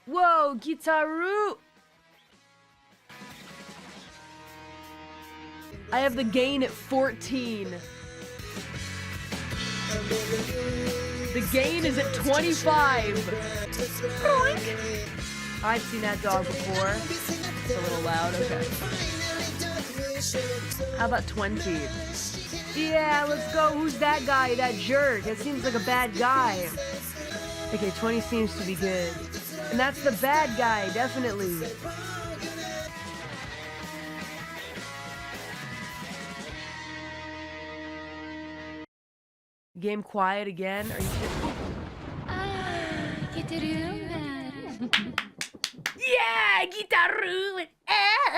Whoa, Gitaroo! I have the gain at 14. The gain is at 25. Boink. I've seen that dog before. It's a little loud, okay. How about 20? Yeah, let's go. Who's that guy, that jerk? That seems like a bad guy. Okay, 20 seems to be good. And that's the bad guy, definitely. Game quiet again? Are you kidding? Gitaroo Man. Yeah, Gitaroo Man.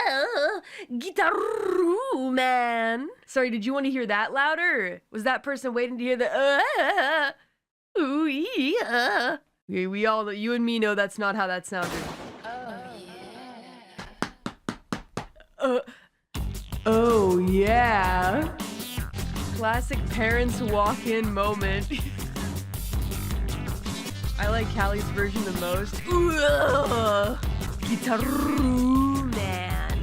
Oh, Gitaroo Man. Sorry, did you want to hear that louder? Was that person waiting to hear the ooh, yeah. Okay, we all, you and me know that's not how that sounded. Oh yeah. Classic parents walk-in moment. I like Calli's version the most. Gitaroo Man.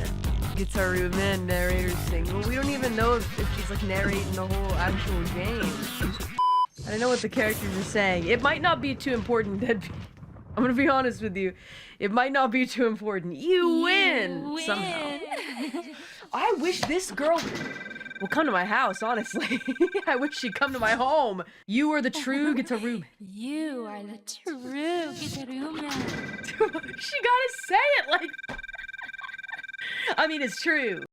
Gitaroo Man narrator single. We don't even know if she's like narrating the whole actual game. I don't know what the characters are saying. It might not be too important, Deadbeat. I'm gonna be honest with you. It might not be too important. You win somehow. I wish this girl will come to my house, honestly. I wish she'd come to my home. You are the true Gitaroo Man. You are the true Gitaroo Man. She gotta say it like... I mean, it's true.